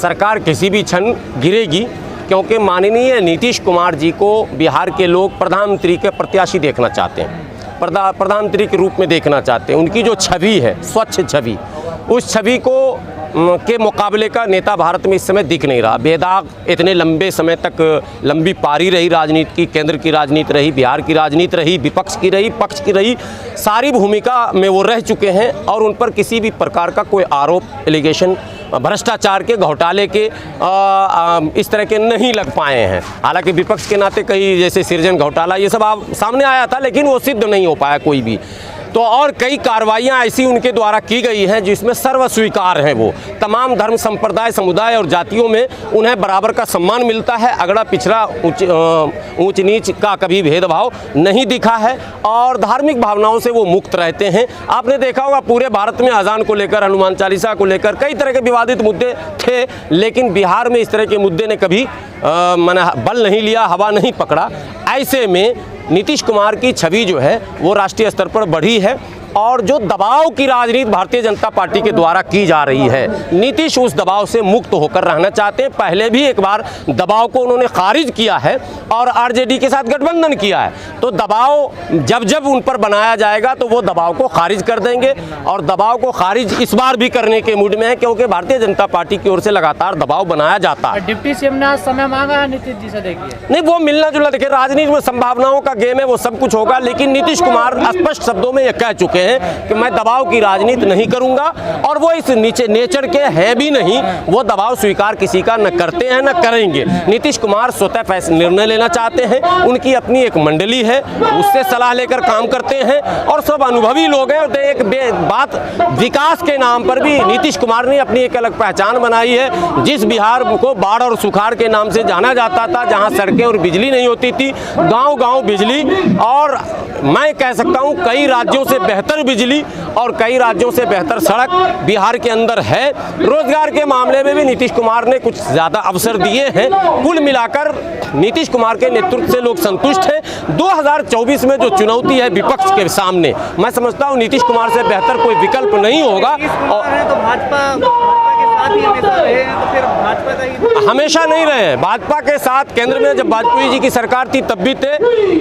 सरकार किसी भी क्षण गिरेगी, क्योंकि माननीय नीतीश कुमार जी को बिहार के लोग प्रधानमंत्री के प्रत्याशी देखना चाहते हैं, प्रधानमंत्री के रूप में देखना चाहते हैं। उनकी जो छवि है, स्वच्छ छवि, उस छवि को के मुकाबले का नेता भारत में इस समय दिख नहीं रहा। बेदाग इतने लंबे समय तक लंबी पारी रही राजनीति की, केंद्र की राजनीति रही, बिहार की राजनीति रही, विपक्ष की रही, पक्ष की रही, सारी भूमिका में वो रह चुके हैं और उन पर किसी भी प्रकार का कोई आरोप, एलिगेशन, भ्रष्टाचार के, घोटाले के इस तरह के नहीं लग पाए हैं। हालांकि विपक्ष के नाते कई, जैसे सृजन घोटाला, ये सब सामने आया था, लेकिन वो सिद्ध नहीं हो पाया कोई भी। तो और कई कार्रवाइयाँ ऐसी उनके द्वारा की गई हैं जिसमें सर्वस्वीकार हैं। वो तमाम धर्म, संप्रदाय, समुदाय और जातियों में उन्हें बराबर का सम्मान मिलता है। अगड़ा पिछड़ा, ऊंच नीच का कभी भेदभाव नहीं दिखा है और धार्मिक भावनाओं से वो मुक्त रहते हैं। आपने देखा होगा पूरे भारत में अजान को लेकर, हनुमान चालीसा को लेकर कई तरह के विवादित मुद्दे थे, लेकिन बिहार में इस तरह के मुद्दे ने कभी बल नहीं लिया, हवा नहीं पकड़ा। ऐसे में नीतीश कुमार की छवि जो है वो राष्ट्रीय स्तर पर बढ़ी है और जो दबाव की राजनीति भारतीय जनता पार्टी के द्वारा की जा रही है, नीतीश उस दबाव से मुक्त होकर रहना चाहते हैं। पहले भी एक बार दबाव को उन्होंने खारिज किया है और आरजेडी के साथ गठबंधन किया है, तो दबाव जब जब उन पर बनाया जाएगा तो वो दबाव को खारिज कर देंगे और दबाव को खारिज इस बार भी करने के मूड में है, क्योंकि भारतीय जनता पार्टी की ओर से लगातार दबाव बनाया जाता है। डिप्टी सीएम ने समय मांगा है नीतीश जी से, देखिए नहीं, वो मिलना जुलना, देखिए राजनीति में संभावनाओं का गेम है, वो सब कुछ होगा, लेकिन नीतीश कुमार स्पष्ट शब्दों में ये कह चुके हैं कि मैं दबाव की राजनीति नहीं करूंगा और वो इस नीचे नेचर के हैं भी नहीं। वो दबाव स्वीकार किसी का न करते हैं न करेंगे। नीतीश कुमार स्वतः फैसला निर्णय लेना चाहते हैं, उनकी अपनी एक मंडली है, उससे सलाह लेकर काम करते हैं और सब अनुभवी लोग हैं। एक बात, विकास के नाम पर भी नीतीश कुमार ने अपनी एक अलग पहचान बनाई है। जिस बिहार को बाढ़ और सुखाड़ के नाम से जाना जाता था, जहां सड़कें और बिजली नहीं होती थी, गांव-गांव बिजली, और मैं कह सकता हूं कई राज्यों से बेहतर बिजली और कई राज्यों से बेहतर सड़क बिहार के अंदर है। रोजगार के मामले में भी नीतीश कुमार ने कुछ ज़्यादा अवसर दिए हैं। कुल मिलाकर नीतीश कुमार के नेतृत्व से लोग संतुष्ट हैं। 2024 में जो चुनौती है विपक्ष के सामने, मैं समझता हूं नीतीश कुमार से बेहतर कोई विकल्प नहीं होगा। और तो भाजपा के साथ ही हमेशा रहे हैं, तो फिर भाजपा का ही हमेशा नहीं रहे हैं। भाजपा के साथ केंद्र में जब वाजपेयी जी की सरकार थी तब भी थे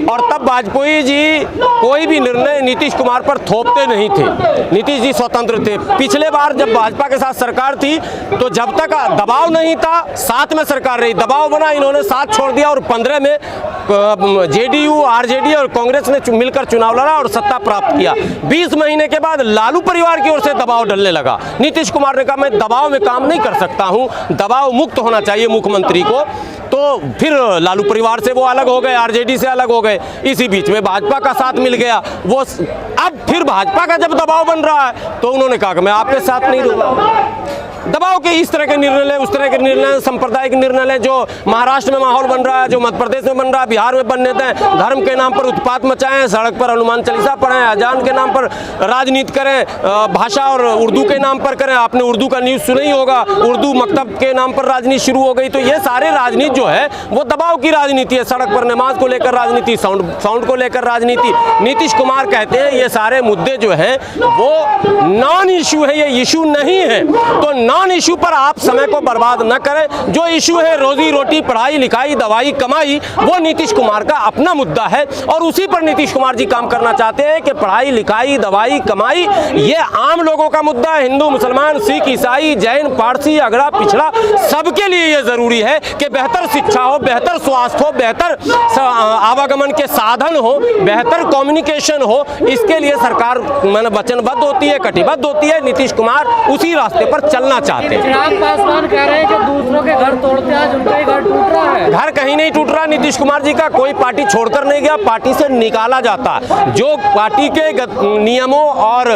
और तब वाजपेयी जी कोई भी निर्णय नीतीश कुमार पर थोपते नहीं थे। नीतीश जी स्वतंत्र थे। पिछले बार जब भाजपा के साथ सरकार थी तो जब तक दबाव नहीं था, साथ में सरकार रही, दबाव बना, इन्होंने साथ छोड़ दिया और 15 में जेडीयू, आरजेडी और कांग्रेस ने मिलकर चुनाव लड़ा और सत्ता प्राप्त किया। 20 महीने के बाद लालू परिवार की ओर से दबाव डलने लगा। नीतीश कुमार ने कहा मैं दबाव में काम नहीं कर सकता हूं, दबाव मुक्त होना चाहिए मुख्यमंत्री को। तो फिर लालू परिवार से वो अलग हो गए, आरजेडी से अलग हो गए। इसी बीच में भाजपा का साथ मिल गया। वो अब फिर भाजपा का जब दबाव बन रहा है तो उन्होंने कहा कि मैं आपके साथ नहीं रहूंगा। दबाव के इस तरह के निर्णय लें, उस तरह के निर्णय, सांप्रदायिक निर्णय लें। जो महाराष्ट्र में माहौल बन रहा है, जो मध्य प्रदेश में बन रहा है, बिहार में बनने दें। धर्म के नाम पर उत्पात मचाएं, सड़क पर हनुमान चालीसा पढ़ें, अजान के नाम पर राजनीति करें, भाषा और उर्दू के नाम पर करें। आपने उर्दू का न्यूज़ सुना ही होगा, उर्दू मकतब के नाम पर राजनीति शुरू हो गई। तो ये सारे राजनीति जो है वो दबाव की राजनीति है। सड़क पर नमाज को लेकर राजनीति, साउंड को लेकर राजनीति। नीतीश कुमार कहते हैं ये सारे मुद्दे जो हैं वो नॉन इशू है, ये इशू नहीं है। तो नॉन इशू पर आप समय को बर्बाद न करें। जो इशू है रोजी रोटी, पढ़ाई लिखाई, दवाई, कमाई, वो नीतीश कुमार का अपना मुद्दा है और उसी पर नीतीश कुमार जी काम करना चाहते हैं कि पढ़ाई लिखाई, दवाई, कमाई, ये आम लोगों का मुद्दा है। हिंदू, मुसलमान, सिख, ईसाई, जैन, पारसी, अगड़ा पिछड़ा, सबके लिए ये जरूरी है कि बेहतर शिक्षा हो, बेहतर स्वास्थ्य हो, बेहतर आवागमन के साधन हो, बेहतर कम्युनिकेशन हो। इसके लिए सरकार वचनबद्ध होती है, कटिबद्ध होती है। नीतीश कुमार उसी रास्ते पर चलना चाहते हैं। चिराग पासवान कह रहे हैं कि दूसरों के घर तोड़ते आज उनका ही घर टूट रहा है। घर कहीं नहीं टूट रहा। नीतीश कुमार जी का कोई पार्टी छोड़कर नहीं गया, पार्टी से निकाला जाता। जो पार्टी के नियमों और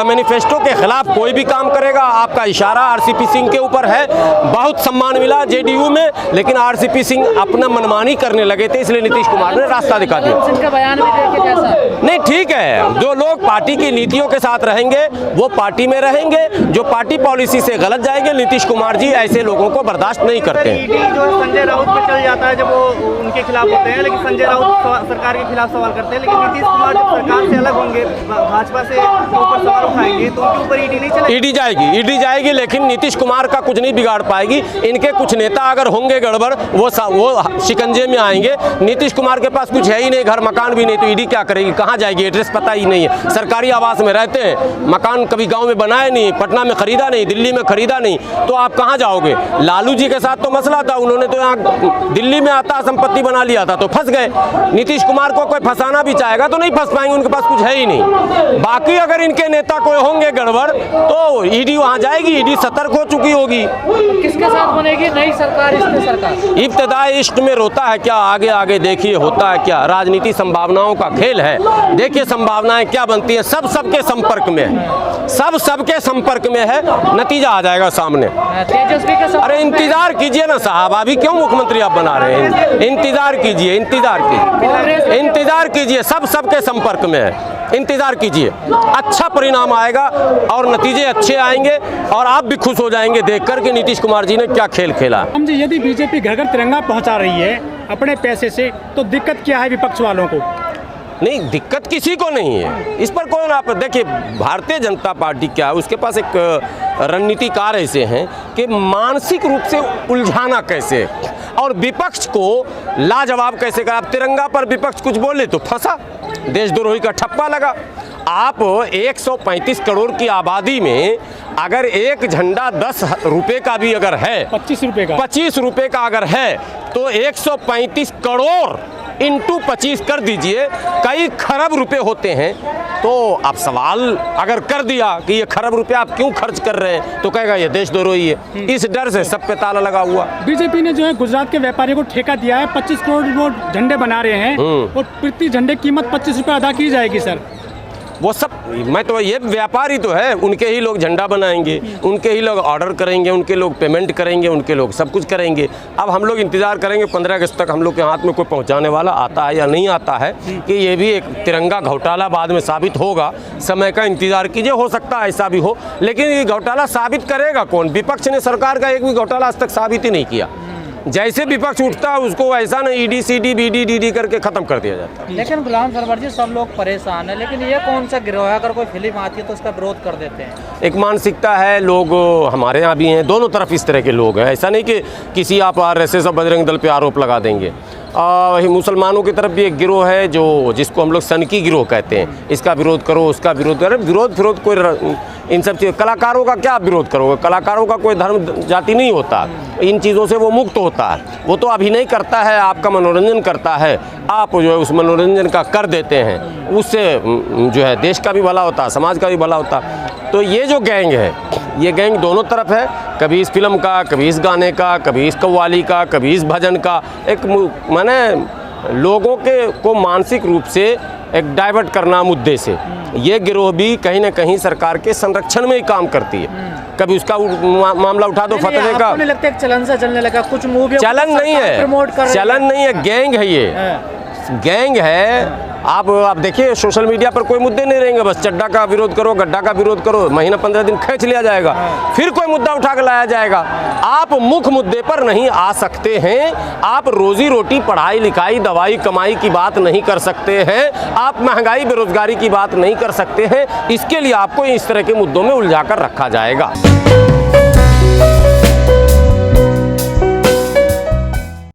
मैनिफेस्टो के खिलाफ कोई भी काम करेगा, आपका इशारा आरसीपी सिंह के ऊपर है। बहुत सम्मान मिला जेडीयू में, लेकिन आरसीपी सिंह अपना मनमानी करने लगे थे, इसलिए नीतीश कुमार ने रास्ता दिखा दिया। इनका बयान भी देखिए कैसा। नहीं, ठीक है, जो लोग पार्टी की नीतियों के साथ रहेंगे वो पार्टी में रहेंगे, जो पार्टी पॉलिसी से गलत जाएंगे, नीतीश कुमार जी ऐसे लोगों को बर्दाश्त नहीं करते। ईडी जो है संजय राउत पे चल जाता है जब वो उनके खिलाफ होते हैं, लेकिन संजय राउत सरकार के खिलाफ सवाल करते हैं। लेकिन नीतीश कुमार जब सरकार से अलग होंगे, भाजपा से ऊपर सवाल उठाएंगे तो उनके ऊपर ईडी नहीं चलेगी? ईडी जाएगी, लेकिन नीतीश कुमार का कुछ नहीं बिगाड़ पाएगी। इनके कुछ नेता अगर होंगे गड़बड़, वो शिकंजे में आएंगे। नीतीश कुमार के पास कुछ है ही नहीं, घर मकान भी नहीं, तो ईडी क्या करेगी? कहाँ जाएगी? एड्रेस पता ही नहीं है। सरकारी आवास में रहते हैं, मकान कभी गाँव में बनाए नहीं, पटना में खरीदा नहीं, दिल्ली में खरीदा नहीं, तो आप कहाँ जाओगे? लालू जी के साथ तो मसला था, उन्होंने तो यहाँ दिल्ली में आता संपत्ति बना लिया था, तो फंस गए। नीतीश कुमार को कोई फंसाना भी चाहेगा तो नहीं फंस पाएंगे, उनके पास कुछ है ही नहीं। बाकी अगर इनके नेता कोई होंगे गड़बड़ तो ईडी वहां जाएगी, ईडी सतर्क हो चुकी होगी। किसके साथ बनेगी नई सरकार, इसमें सरकार? इब्तिदाई इश्क में रोता है क्या, आगे आगे देखिए होता है क्या। राजनीति संभावनाओं का खेल है, देखिए संभावनाएं क्या बनती है। सब सबके संपर्क में है, सब सबके संपर्क में है, नतीजा आ जाएगा सामने। तेजस्वी के साथ अरे इंतजार कीजिए ना साहब, अभी क्यों मुख्यमंत्री आप बना रहे हैं? इंतजार कीजिए, इंतजार कीजिए, सब सबके संपर्क में है, इंतजार कीजिए, अच्छा परिणाम आएगा और नतीजे अच्छे आएंगे और आप भी खुश हो जाएंगे देखकर कि नीतीश कुमार जी ने क्या खेल खेला। हम जी, यदि बीजेपी घर घर तिरंगा पहुंचा रही है अपने पैसे से, तो दिक्कत क्या है विपक्ष वालों को? नहीं, दिक्कत किसी को नहीं है, इस पर कौन आप देखिए। भारतीय जनता पार्टी क्या है, उसके पास एक रणनीतिकार ऐसे हैं कि मानसिक रूप से उलझाना कैसे और विपक्ष को लाजवाब कैसे करा। तिरंगा पर विपक्ष कुछ बोले तो फंसा, देशद्रोही का ठप्पा लगा। आप 135 करोड़ की आबादी में अगर एक झंडा 10 रुपए का भी अगर है, 25 रुपए का अगर है, तो 135 करोड़ इंटू 25 कर दीजिए, कई खरब रुपए होते हैं। तो आप सवाल अगर कर दिया कि ये खरब रुपए आप क्यों खर्च कर रहे हैं, तो कहेगा ये देशद्रोही है। इस डर से सब पे ताला लगा हुआ। बीजेपी ने जो है गुजरात के व्यापारियों को ठेका दिया है, 25 करोड़ वो झंडे बना रहे हैं और प्रति झंडे कीमत 25 रुपये अदा की जाएगी सर। वो सब, मैं तो ये व्यापारी तो है, उनके ही लोग झंडा बनाएंगे, उनके ही लोग ऑर्डर करेंगे, उनके लोग पेमेंट करेंगे, उनके लोग सब कुछ करेंगे। अब हम लोग इंतज़ार करेंगे 15 अगस्त तक हम लोग के हाथ में कोई पहुंचाने वाला आता है या नहीं आता है, कि ये भी एक तिरंगा घोटाला बाद में साबित होगा। समय का इंतज़ार कीजिए, हो सकता है ऐसा भी हो, लेकिन ये घोटाला साबित करेगा कौन? विपक्ष ने सरकार का एक भी घोटाला आज तक साबित ही नहीं किया। जैसे विपक्ष उठता है उसको ऐसा ना ईडी सीडी बीडी डीडी करके खत्म कर दिया जाता है। लेकिन गुलाम सरवर जी, सब लोग परेशान है, लेकिन ये कौन सा गिरोह है, अगर कोई फिल्म आती है तो उसका विरोध कर देते हैं? एक मानसिकता है, लोग हमारे यहाँ भी हैं, दोनों तरफ इस तरह के लोग हैं। ऐसा नहीं कि किसी आप RSS और बजरंग दल पे आरोप लगा देंगे। वही मुसलमानों की तरफ भी एक गिरोह है जो जिसको हम लोग सनकी गिरोह कहते हैं, इसका विरोध करो, उसका विरोध करो। विरोध कोई इन सब चीज़, कलाकारों का क्या विरोध करोगे? कलाकारों का कोई धर्म जाति नहीं होता, इन चीज़ों से वो मुक्त होता है। वो तो अभिनय करता है, आपका मनोरंजन करता है, आप जो है उस मनोरंजन का कर देते हैं, उससे जो है देश का भी भला होता है, समाज का भी भला होता है। तो ये जो गैंग है, ये गैंग दोनों तरफ है, कभी इस फिल्म का, कभी इस गाने का, कभी इस कव्वाली का, कभी इस भजन का। एक माने लोगों को मानसिक रूप से एक डाइवर्ट करना मुद्दे से, ये गिरोह भी कहीं ना कहीं सरकार के संरक्षण में ही काम करती है। कभी उसका मामला उठा दो फतवे का, नहीं लगता एक चलन सा चलने लगा, कुछ मूवी चलन नहीं है, चलन नहीं है, गैंग है ये, गैंग है। आप देखिए सोशल मीडिया पर कोई मुद्दे नहीं रहेंगे, बस चड्डा का विरोध करो, गड्ढा का विरोध करो, महीना 15 दिन खींच लिया जाएगा, फिर कोई मुद्दा उठा कर लाया जाएगा। आप मुख्य मुद्दे पर नहीं आ सकते हैं, आप रोजी रोटी, पढ़ाई लिखाई, दवाई कमाई की बात नहीं कर सकते हैं, आप महंगाई बेरोजगारी की बात नहीं कर सकते हैं। इसके लिए आपको इस तरह के मुद्दों में उलझा कर रखा जाएगा।